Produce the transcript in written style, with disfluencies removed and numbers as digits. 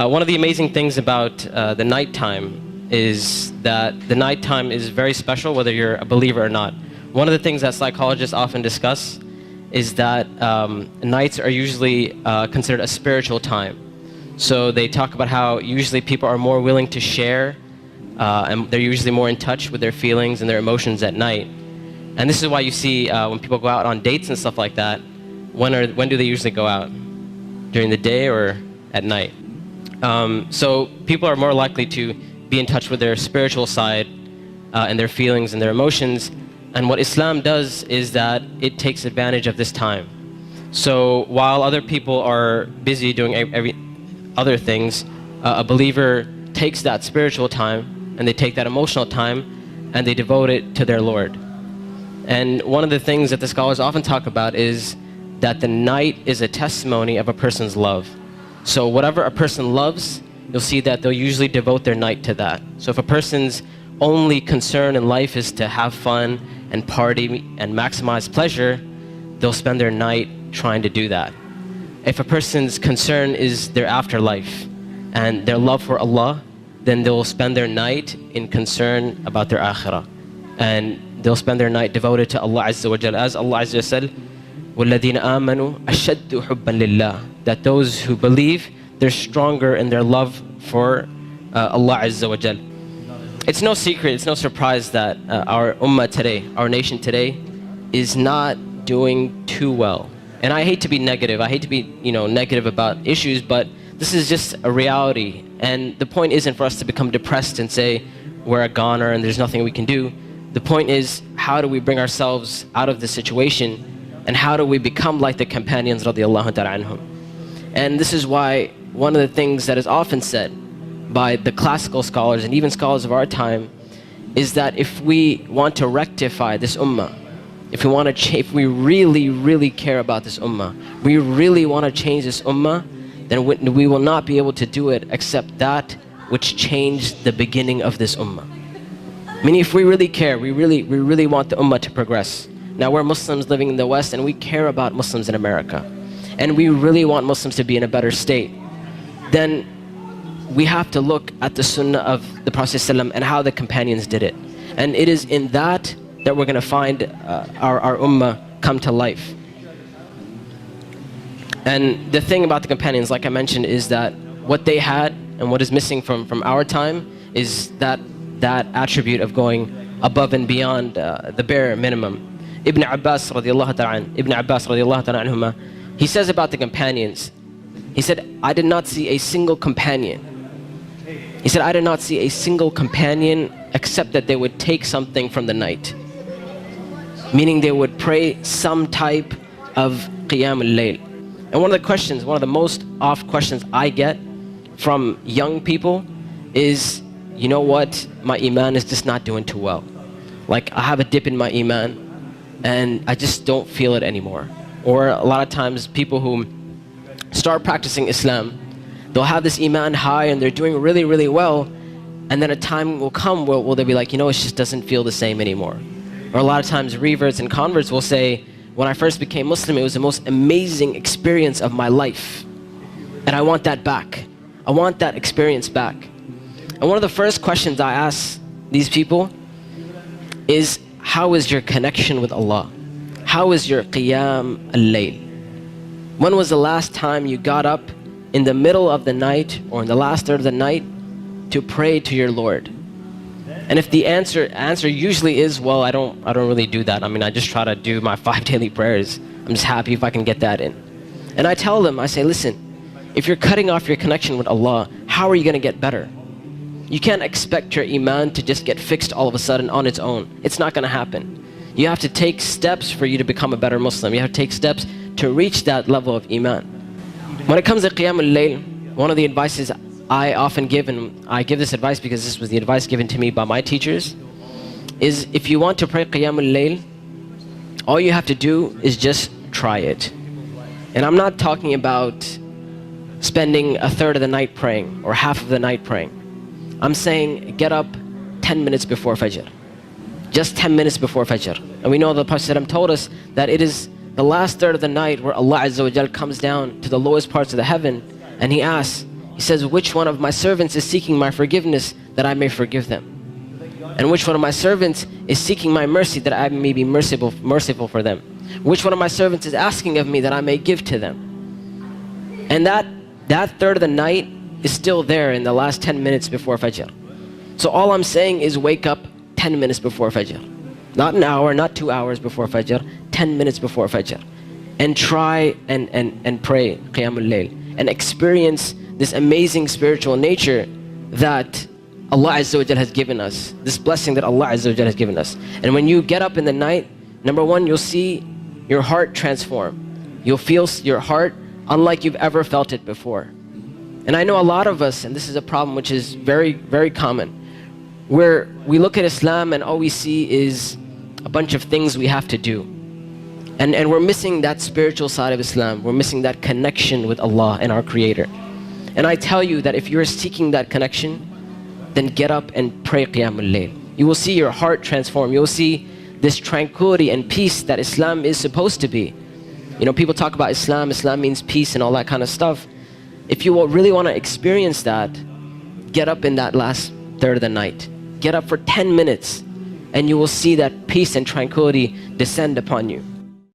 One of the amazing things about the nighttime is that the nighttime is very special whether you're a believer or not. One of the things that psychologists often discuss is that nights are usually considered a spiritual time. So they talk about how usually people are more willing to share and they're usually more in touch with their feelings and their emotions at night. And this is why you see when people go out on dates and stuff like that, when do they usually go out? During the day or at night? So people are more likely to be in touch with their spiritual side and their feelings and their emotions. And what Islam does is that it takes advantage of this time. So while other people are busy doing other things, a believer takes that spiritual time and they take that emotional time and they devote it to their Lord. And one of the things that the scholars often talk about is that the night is a testimony of a person's love. So whatever a person loves, you'll see that they'll usually devote their night to that. So if a person's only concern in life is to have fun and party and maximize pleasure, they'll spend their night trying to do that. If a person's concern is their afterlife and their love for Allah, then they'll spend their night in concern about their akhirah. And they'll spend their night devoted to Allah Azza wa Jal. As Allah Azza wa said, وَالَّذِينَ آمَنُوا أَشَدُّ حُبًّا لِلَّهِ. That those who believe, they're stronger in their love for Allah Azza wa Jal. It's no secret, it's no surprise that our ummah today, our nation today, is not doing too well. And I hate to be negative, I hate to be negative about issues, but this is just a reality. And the point isn't for us to become depressed and say we're a goner and there's nothing we can do. The point is, how do we bring ourselves out of this situation, and how do we become like the companions radiallahu ta'ala anhum? And this is why one of the things that is often said by the classical scholars and even scholars of our time is that if we want to rectify this ummah, if we really, really care about this ummah, we really want to change this ummah, then we will not be able to do it except that which changed the beginning of this ummah. Meaning, if we really care, we really want the ummah to progress. Now we're Muslims living in the West and we care about Muslims in America, and we really want Muslims to be in a better state, then we have to look at the sunnah of the Prophet ﷺ and how the companions did it. And it is in that we're going to find our ummah come to life. And the thing about the companions, like I mentioned, is that what they had and what is missing from our time is that attribute of going above and beyond the bare minimum. Ibn Abbas radiallahu ta'ala anhuma, he says about the companions, he said, I did not see a single companion. He said, I did not see a single companion except that they would take something from the night. Meaning they would pray some type of qiyam al-layl. And one of the most oft questions I get from young people is, you know what, my iman is just not doing too well. Like, I have a dip in my iman and I just don't feel it anymore. Or a lot of times people who start practicing Islam, they'll have this iman high and they're doing really, really well, and then a time will come where they'll be like, it just doesn't feel the same anymore. Or a lot of times reverts and converts will say, when I first became Muslim, it was the most amazing experience of my life, and I want that back. I want that experience back. And one of the first questions I ask these people is, how is your connection with Allah? How is your qiyam al-layl? When was the last time you got up in the middle of the night or in the last third of the night to pray to your Lord? And if the answer usually is, well, I don't really do that. I just try to do my 5 daily prayers. I'm just happy if I can get that in. And I tell them, I say, listen, if you're cutting off your connection with Allah, how are you going to get better? You can't expect your iman to just get fixed all of a sudden on its own. It's not going to happen. You have to take steps for you to become a better Muslim. You have to take steps to reach that level of iman. When it comes to qiyam al-layl, one of the advices I often give, and I give this advice because this was the advice given to me by my teachers, is if you want to pray qiyam al-layl, all you have to do is just try it. And I'm not talking about spending a third of the night praying or half of the night praying. I'm saying get up 10 minutes before Fajr. Just 10 minutes before Fajr. And we know the Prophet ﷺ told us that it is the last third of the night where Allah Azza wa Jal comes down to the lowest parts of the heaven and He asks, He says, which one of my servants is seeking my forgiveness that I may forgive them? And which one of my servants is seeking my mercy that I may be merciful for them? Which one of my servants is asking of me that I may give to them? And that third of the night is still there in the last 10 minutes before Fajr. So all I'm saying is wake up 10 minutes before Fajr. Not an hour, not 2 hours before Fajr, 10 minutes before Fajr. And try and pray Qiyamul Layl. And experience this amazing spiritual nature that Allah Azza wa Jal has given us. This blessing that Allah Azza wa Jal has given us. And when you get up in the night, number one, you'll see your heart transform. You'll feel your heart unlike you've ever felt it before. And I know a lot of us, and this is a problem which is very, very common, where we look at Islam and all we see is a bunch of things we have to do. And we're missing that spiritual side of Islam. We're missing that connection with Allah and our Creator. And I tell you that if you're seeking that connection, then get up and pray Qiyamul Layl. You will see your heart transform. You will see this tranquility and peace that Islam is supposed to be. You know, people talk about Islam means peace and all that kind of stuff. If you really want to experience that, get up in that last third of the night. Get up for 10 minutes and you will see that peace and tranquility descend upon you.